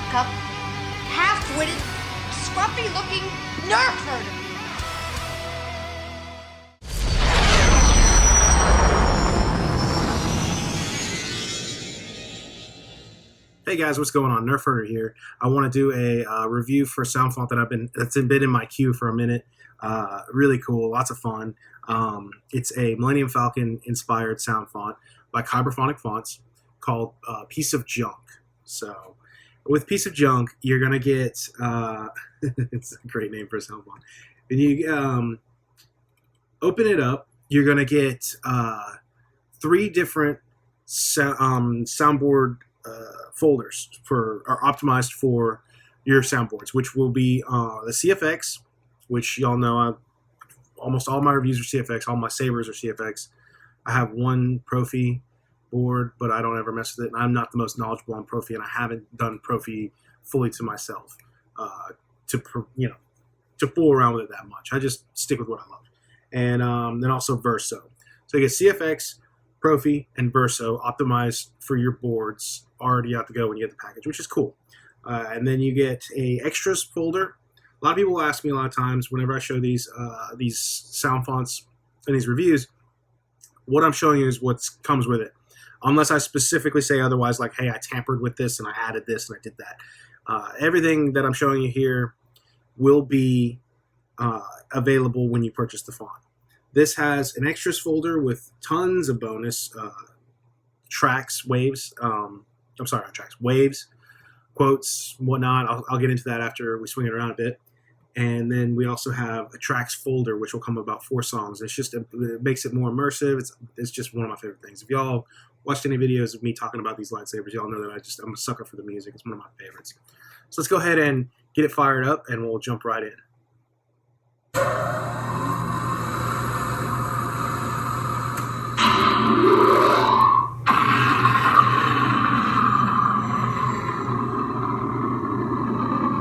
backup, half-witted, scruffy-looking nerf herder. Hey guys, what's going on? Nerf Herder here. I want to do a review for a sound font that's been in my queue for a minute. Really cool, lots of fun. It's a Millennium Falcon inspired sound font by Kyberphonic Fonts called Piece of Junk. So with Piece of Junk, you're gonna get it's a great name for a sound font. When you open it up, you're gonna get 3 different soundboard folders are optimized for your soundboards, which will be the CFX, which y'all know almost all my reviews are CFX, all my sabers are CFX. I have one PROFFIE board, but I don't ever mess with it. And I'm not the most knowledgeable on PROFFIE, and I haven't done PROFFIE fully to myself to fool around with it that much. I just stick with what I love. And then also VERSO. So you get CFX, PROFFIE, and VERSO optimized for your boards already out to go when you get the package, which is cool. And then you get a extras folder. A lot of people ask me a lot of times whenever I show these sound fonts and these reviews, what I'm showing you is what comes with it, unless I specifically say otherwise, like, hey, I tampered with this and I added this and I did that. Everything that I'm showing you here will be available when you purchase the font. This has an extras folder with tons of bonus tracks, waves. I'm sorry, not tracks, waves, quotes, whatnot. I'll get into that after we swing it around a bit. And then we also have a tracks folder, which will come with about 4 songs. It makes it more immersive. It's just one of my favorite things. If y'all watched any videos of me talking about these lightsabers, y'all know that I'm a sucker for the music. It's one of my favorites. So let's go ahead and get it fired up, and we'll jump right in.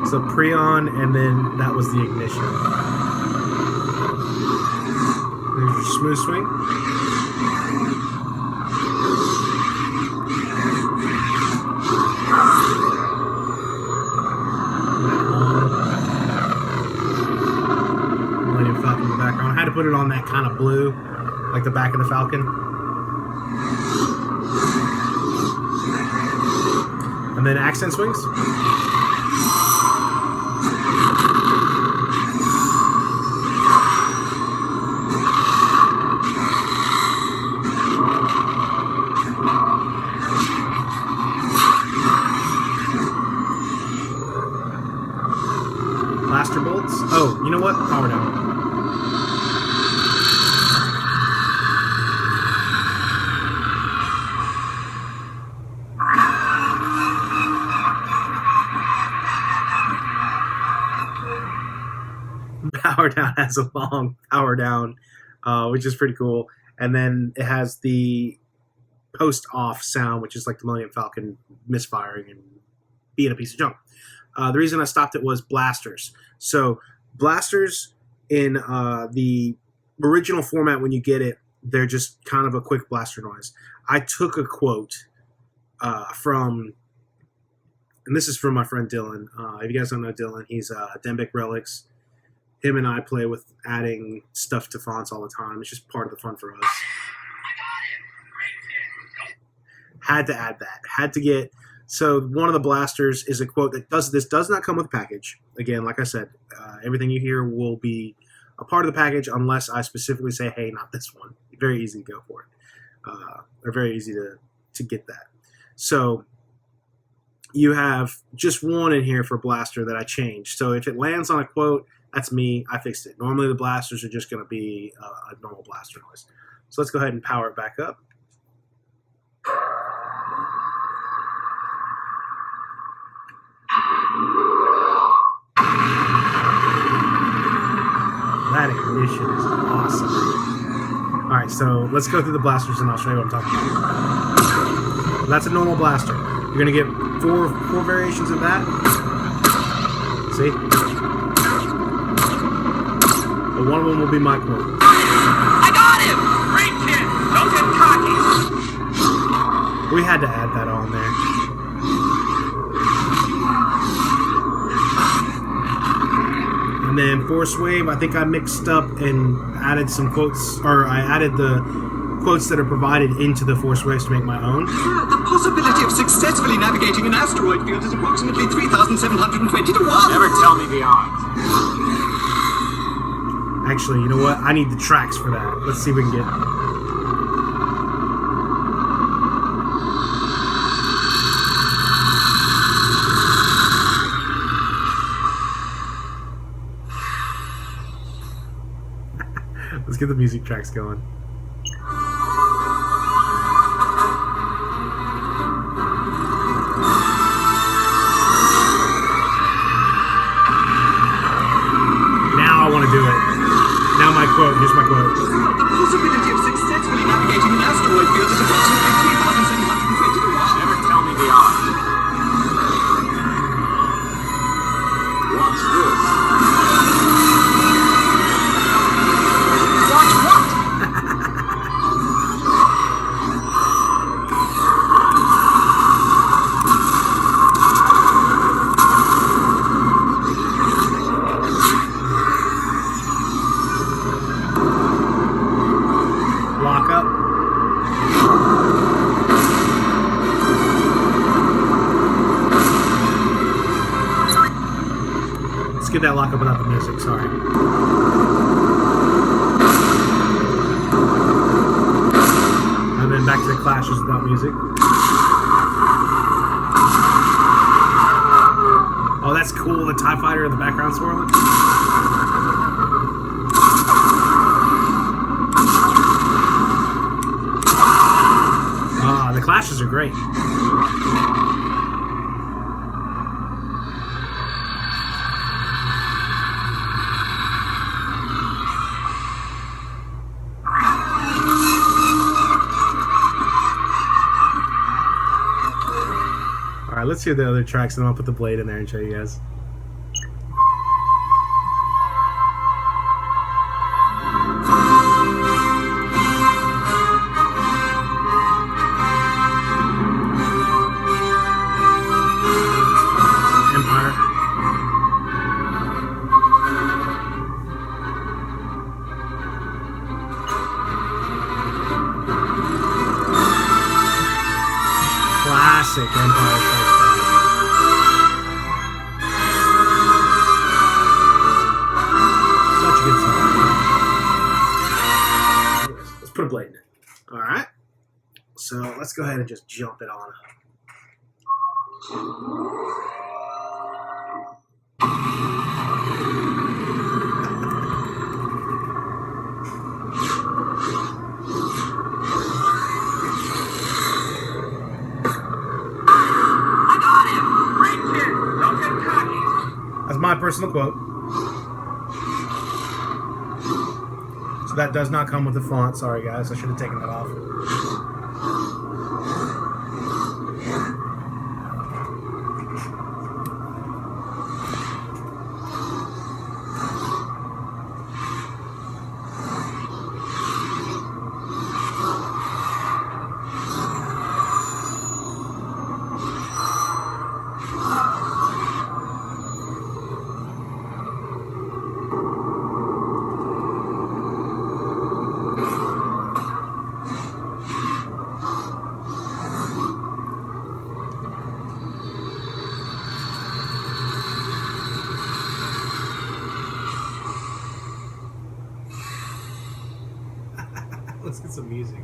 So pre-on, and then that was the ignition. There's your smooth swing. Millennium Falcon in the background. I had to put it on that kind of blue, like the back of the Falcon. And then accent swings. Blaster bolts. Oh, you know what? Power down. Power down has a long power down, which is pretty cool. And then it has the post-off sound, which is like the Millennium Falcon misfiring and being a piece of junk. The reason I stopped it was blasters. So blasters in the original format, when you get it, they're just kind of a quick blaster noise. I took a quote from, and this is from my friend Dylan. If you guys don't know Dylan, he's Dembic Relics. Him and I play with adding stuff to fonts all the time. It's just part of the fun for us. Had to add that. Had to get... So one of the blasters is a quote that does not come with a package. Again, like I said, everything you hear will be a part of the package unless I specifically say, hey, not this one. Very easy to go for it. Or very easy to get that. So you have just one in here for blaster that I changed. So if it lands on a quote, that's me. I fixed it. Normally the blasters are just going to be a normal blaster noise. So let's go ahead and power it back up. That ignition is awesome. All right, so let's go through the blasters and I'll show you what I'm talking about. That's a normal blaster. You're gonna get four variations of that. See? But one of them will be my quote. I got him! Great kid! Don't get cocky! We had to add that on there. Force Wave. I think I mixed up and added some quotes, or I added the quotes that are provided into the Force Waves to make my own. The possibility of successfully navigating an asteroid field is approximately 3,720 to 1. Never tell me the odds. Actually, you know what? I need the tracks for that. Let's see if we can get... Let's get the music tracks going. Now I want to do it. Now my quote. Here's my quote. The possibility of successfully navigating an asteroid field is approximately 3,720 to 1. Never tell me the odds. Watch this. Watch what? Lock up. Let's get that lock up without the music, sorry. And then back to the clashes without music. Oh, that's cool, the TIE fighter in the background swirling. Ah, the clashes are great. Alright, let's hear the other tracks and then I'll put the blade in there and show you guys. Empire. Classic Empire Strikes Back. Such a good song. Anyways, let's put a blade in it. Alright. So let's go ahead and just jump it on. I got him! Great kid! Don't get cocky! That's my personal quote. So that does not come with the font. Sorry, guys. I should have taken that off. Let's get some music.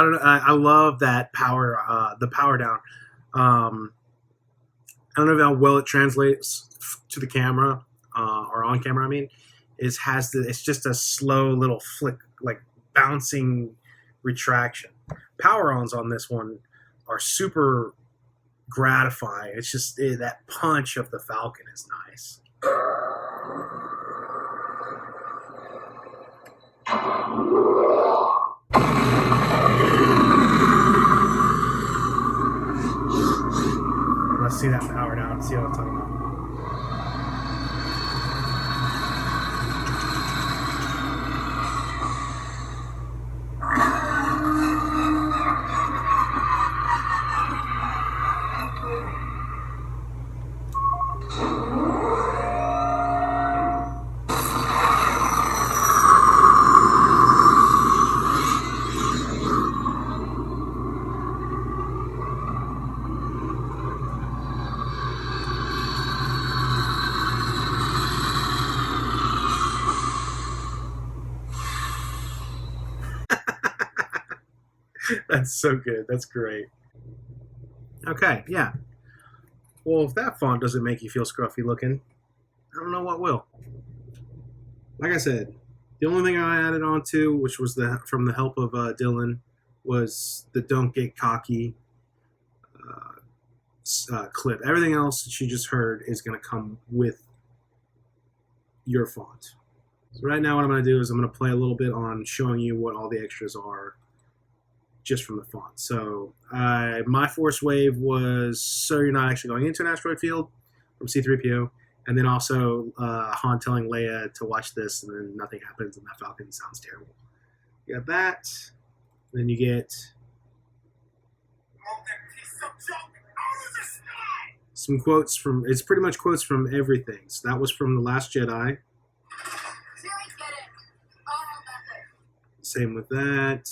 don't know. I love that power. The power down. I don't know how well it translates to the camera or on camera. I mean, it's just a slow little flick, like bouncing retraction. Power-ons on this one are super gratifying. It's just that punch of the Falcon is nice. Let's see that power down. See what I'm talking about. That's so good. That's great. Okay, yeah. Well, if that font doesn't make you feel scruffy looking, I don't know what will. Like I said, the only thing I added on to, which was from the help of Dylan, was the "Don't Get Cocky" clip. Everything else that you just heard is going to come with your font. So right now what I'm going to do is I'm going to play a little bit on showing you what all the extras are just from the font. So my force wave was so you're not actually going into an asteroid field from C-3PO, and then also Han telling Leia to watch this, and then nothing happens, and that Falcon sounds terrible. You got that. Then you get some quotes from, it's pretty much quotes from everything. So that was from The Last Jedi. Same with that.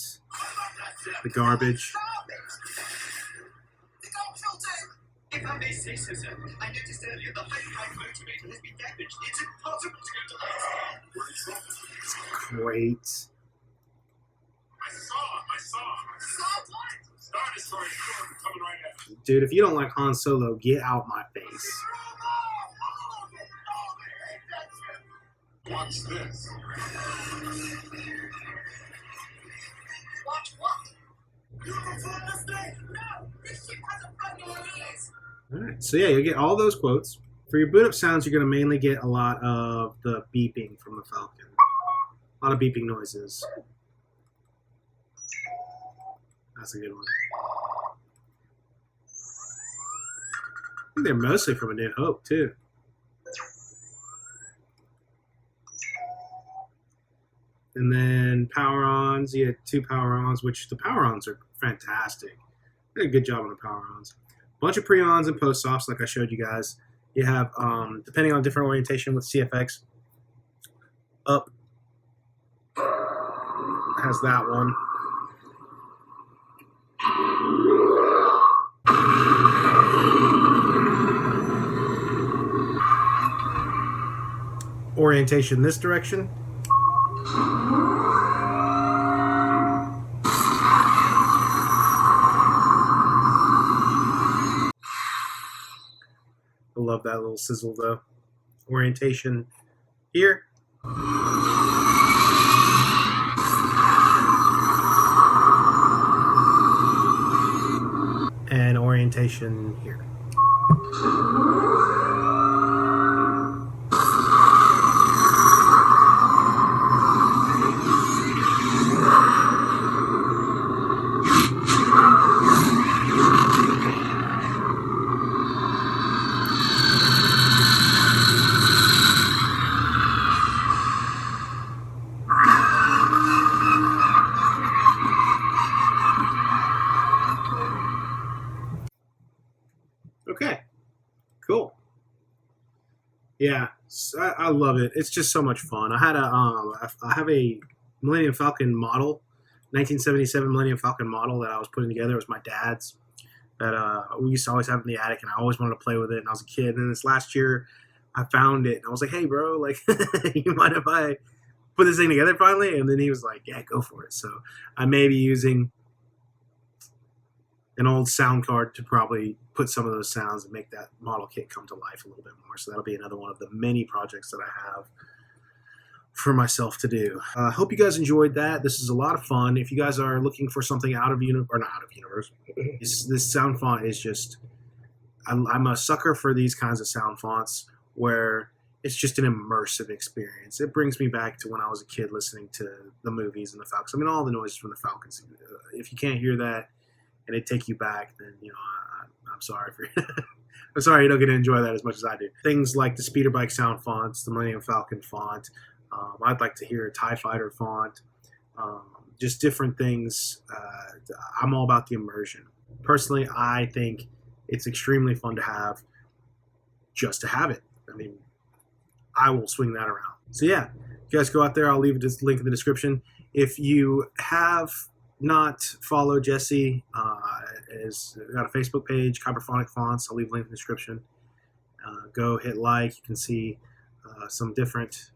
The garbage. If I may say so, sir, I noticed earlier the hyperdrive motivator has been damaged. It's impossible to go to light. Great. I saw. Star Destroyer coming right at me. Dude, if you don't like Han Solo, get out my face. Watch this. Watch what? You perform this thing? No, this ship has a broken ears. Alright, so yeah, you get all those quotes. For your boot up sounds, you're going to mainly get a lot of the beeping from the Falcon. A lot of beeping noises. That's a good one. I think they're mostly from A New Hope, too. And then power-ons, you get 2 power-ons, which the power-ons are fantastic. They did a good job on the power-ons. Bunch of pre-ons and post-offs, like I showed you guys. You have, depending on different orientation with CFX, up has that one. Orientation this direction. I love that little sizzle though. Orientation here. And orientation here. Okay, cool. Yeah, I love it. It's just so much fun. I have a Millennium Falcon model, 1977 Millennium Falcon model that I was putting together. It was my dad's that we used to always have in the attic, and I always wanted to play with it. And I was a kid. And then this last year, I found it, and I was like, "Hey, bro, like, you mind if I put this thing together finally?" And then he was like, "Yeah, go for it." So I may be using an old sound card to probably put some of those sounds and make that model kit come to life a little bit more. So that'll be another one of the many projects that I have for myself to do. I hope you guys enjoyed that. This is a lot of fun. If you guys are looking for something out of universe, or not out of universe, this sound font is just, I'm a sucker for these kinds of sound fonts where it's just an immersive experience. It brings me back to when I was a kid listening to the movies and the Falcons. I mean, all the noises from the Falcons. If you can't hear that and it take you back, then, you know, I'm sorry for you. I'm sorry you don't get to enjoy that as much as I do. Things like the speeder bike sound fonts, the Millennium Falcon font. I'd like to hear a TIE Fighter font. Just different things. I'm all about the immersion. Personally, I think it's extremely fun to have just to have it. I mean, I will swing that around. So yeah, you guys go out there. I'll leave this link in the description. If you have not followed Jesse, is got a Facebook page, Kyberphonic Fonts. I'll leave a link in the description. Go hit like. You can see some different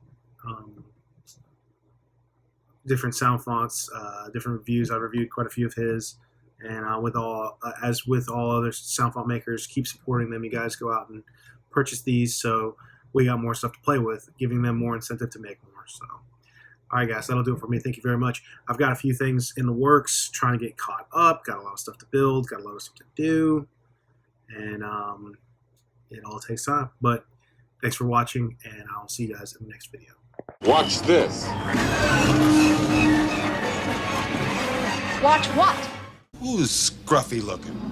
sound fonts, different reviews. I've reviewed quite a few of his, and as with all other sound font makers, keep supporting them. You guys go out and purchase these, so we got more stuff to play with, giving them more incentive to make more. So, all right, guys, that'll do it for me. Thank you very much. I've got a few things in the works, trying to get caught up. Got a lot of stuff to build. Got a lot of stuff to do, and it all takes time. But thanks for watching, and I'll see you guys in the next video. Watch this. Watch what? Who's scruffy looking?